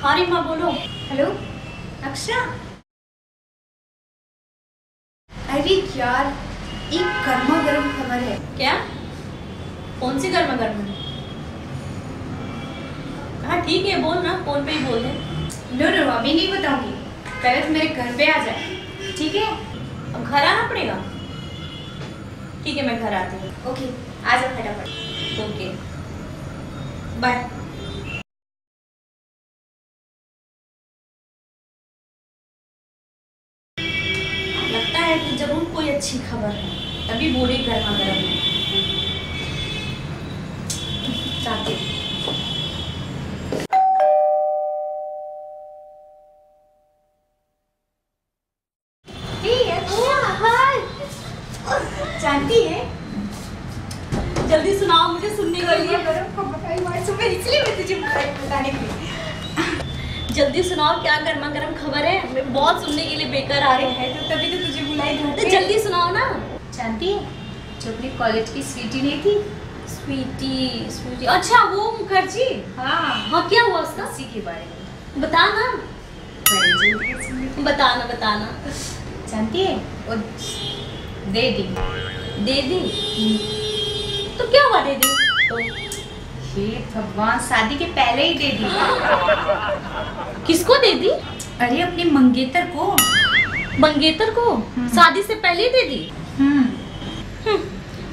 हाँ रे माँ बोलो। हेलो अक्षरा। अरे यार एक गर्मा गर्म खबर है। क्या? कौन सी गर्मा गर्म है? हाँ ठीक है बोल ना, फोन पे ही बोल दे। नो अभी नहीं बताऊंगी, पहले तो मेरे घर पे आ जाए, ठीक है? अब घर आना पड़ेगा। ठीक है मैं घर आती हूँ। ओके आ जा फटाफट। Okay bye. लगता है कि जरूर कोई अच्छी खबर है, तभी बोली गर्मा गर्म है। चाहती हूँ। जानती है, जल्दी सुनाओ, मुझे सुनने के लिए। इसलिए मैं तुझे बताने के लिए। जल्दी सुनाओ क्या गर्मा गर्म खबर है, मैं बहुत सुनने के लिए बेकार आ रही है। तो तभी तो तुझे बुलाई घर तो पे। जल्दी सुनाओ ना। जानती है जो अपनी कॉलेज की स्वीटी नहीं थी? स्वीटी स्वीटी, अच्छा वो मुखर्जी। हाँ हाँ क्या हुआ उसका? उसी के बारे में बता ना। बताना। बताना। जानती है वो दे दी। दे दी? तो क्या हुआ दे दी तो? हे भगवान, शादी के पहले ही दे दी। किसको दे दी? अरे अपने मंगेतर को। मंगेतर को? शादी से पहले ही दे दी?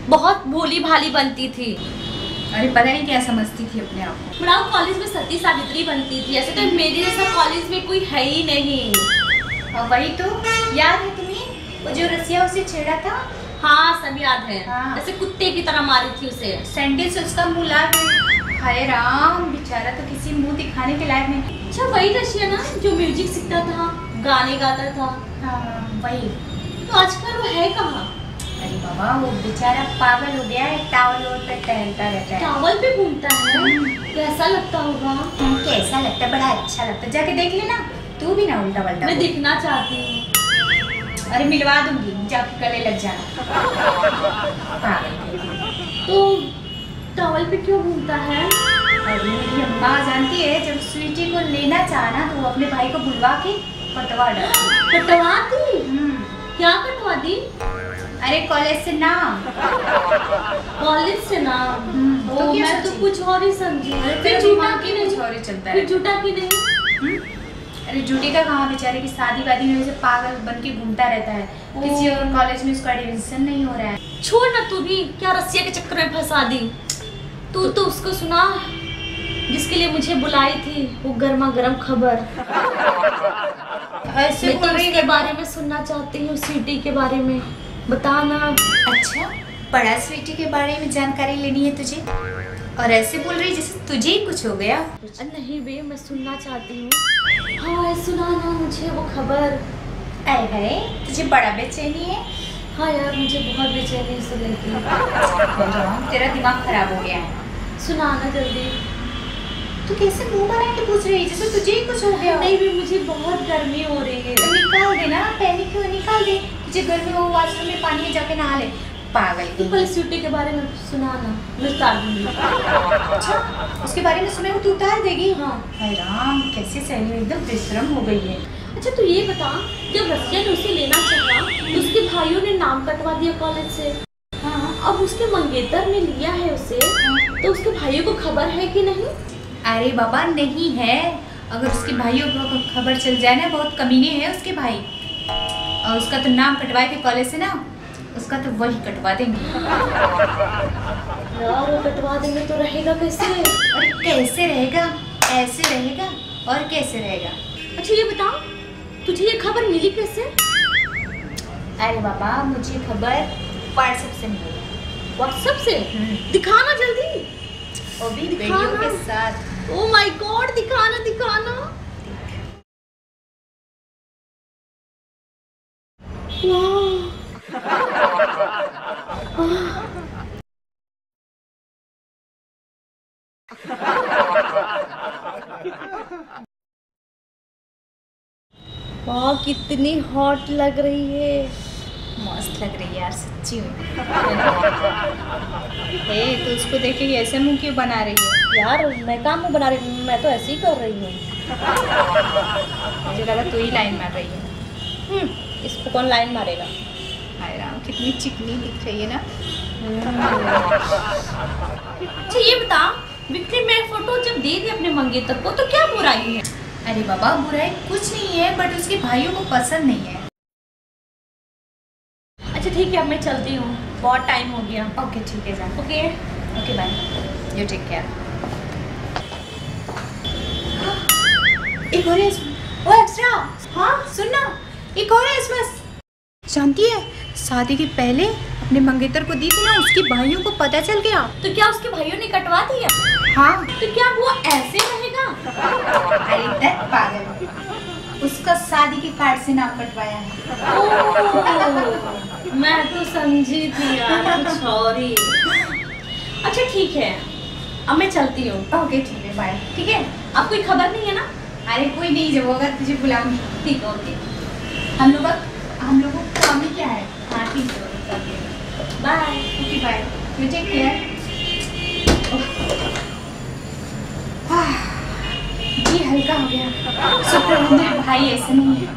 बहुत भोली भाली बनती थी। अरे पता नहीं क्या समझती थी अपने आप को। ब्राउ कॉलेज में सती सावित्री बनती थी, ऐसे तो मेरे जैसा कॉलेज में कोई है ही नहीं। और वही तो याद है तुम्हें, वो जो रसिया उसे छेड़ा था? हाँ सब याद है। हाँ। जैसे कुत्ते की तरह मारी थी उसे। सैंडल से उसका मुंह ला गई। हाय राम, बेचारा तो किसी मुंह दिखाने के लायक नहीं। अच्छा वही रशिया ना जो म्यूजिक सीखता था, गाने गाता था? हाँ वही। तो आजकल वो है कहाँ? अरे बाबा वो बेचारा पागल हो गया है, टावल ओढ़ पे टहलता रहता है। टावल पे घूमता है? कैसा लगता होगा? कैसा लगता है? बड़ा अच्छा लगता है, जाके देख लेना। तू भी ना उल्टा पलटा मैं बोल। दिखना चाहती हूँ। अरे मिलवा दूंगी, जाके गले लग जाना। पागल। तो टावल पे क्यों घूमता है? अरे मेरी अम्मा जानती है, जब स्वीटी को लेना चाहा तो वो अपने भाई को बुलवा के कटवा डाली। कटवा दी? क्या कटवा दी? अरे कॉलेज से नाम। कॉलेज से ना? तो क्या मैं तो सोची? कुछ और ही समझी। फिर झूठा की नहीं, छोरी चलता फिर है। झूठा की नहीं? अरे झूठी का कहाँ, बेचारे की शादी वादी में वैसे पागल बन के घूमता रहता है। किसी और कॉलेज में उसका एडमिशन नहीं हो रहा है। छोड़ ना, तू भी क्या रसिया के चक्कर में फंसा दी। तू तो उसको सुना जिसके लिए मुझे बुलाई थी, वो गर्मा गर्म खबर। ऐसे मैं तो बोल रही उसके बारे में सुनना चाहती हूँ, स्वीटी के बारे में बताना। अच्छा बड़ा स्वीटी के बारे में जानकारी लेनी है तुझे, और ऐसे बोल रही जैसे तुझे ही कुछ हो गया। नहीं बे, मैं सुनना चाहती हूँ। हाँ सुनाना मुझे वो खबर। आए है तुझे बड़ा बेचैनी है। हाँ यार मुझे बहुत बेचैनी सुनने की। तेरा दिमाग खराब हो गया है। सुनाना जल्दी। तू कैसे मुंह बना के पूछ रही है जैसे तुझे ही कुछ हो गया हो। नहीं भी, मुझे बहुत गर्मी हो रही है। तो निकाल दे ना, पहले क्यों निकाल दे। तुझे गर्मी हो, वॉशरूम में पानी में जाके नहा ले। पागल तो की। पहले स्वीटी के बारे में सुनाना, मैं उतार दूंगी। अच्छा उसके बारे में सुने तू उतार देगी? हाँ। हाय राम, कैसे सहेली एकदम बेशरम हो गई है। अच्छा तू ये बता, जब रसिया ने उसे लेना चाहा तो उसके भाइयों ने नाम कटवा दिया कॉलेज से। हाँ। अब उसके मंगेतर ने लिया है उसे, तो उसके भाइयों को खबर है कि नहीं? अरे बाबा नहीं है, अगर उसके भाइयों को खबर चल जाए ना, बहुत कमीने हैं उसके भाई, और उसका तो नाम कटवाए थे कॉलेज से ना, उसका तो वही कटवा देंगे। यार वो कटवा देंगे तो रहेगा कैसे? अरे कैसे रहेगा, ऐसे रहेगा और कैसे रहेगा। अच्छा ये बता, तुझे ये खबर मिली कैसे? अरे बाबा मुझे खबर व्हाट्सएप से मिली। व्हाट्सएप से? दिखाना जल्दी। वो भी वीडियो दिखाना। के साथ। ओ माय गॉड, दिखाना दिखाना। वाह कितनी हॉट लग रही है। मस्त लग रही है यार सच्ची में। हे तो उसको देख के ऐसे मुंह क्यों बना रही है? यार मैं काम मुंह बना रही हूँ, मैं तो ऐसे ही कर रही हूँ। मुझे लगा तू ही लाइन मार रही है। इसको कौन लाइन मारेगा? हाय राम, कितनी चिकनी दिख रही है ना। अच्छा ये बता, विक्की मेरे फोटो जब दे दी अपने मंगेतर को तो क्या बुराई है? अरे बाबा, बुराई कुछ नहीं है, बट उसके भाइयों को पसंद नहीं है। अच्छा ठीक है, अब मैं चलती हूँ, बहुत टाइम हो गया। ओके ठीक है, जा। Okay okay bye, you take care. एक और है इसमें। ओ एक्स्ट्रा, हाँ सुन ना, एक और है इसमें। जानती है, शादी के पहले अपने मंगेतर को दी थी ना, उसके भाइयों को पता चल गया। तो क्या उसके भाइयों ने कटवा दिया? हाँ। तो क्या वो ऐसे रहेगा? अरे दत्त पागल, उसका शादी के कार्ड से नाम कटवाया है। ओह, मैं तो समझी थी यार कुछ और ही। अच्छा ठीक है, अब मैं चलती हूँ। ओके ठीक है, बाय। ठीक है, अब कोई खबर नहीं है ना? अरे कोई नहीं, जब होगा तुझे बुलाऊंगी। ठीक है, ओके। हम लोगों को काम ही क्या है। हाँ ठीक है, bye. Okay bye, you take care. जी हल्का हो गया, शुक्र है मेरे भाई ऐसे नहीं है।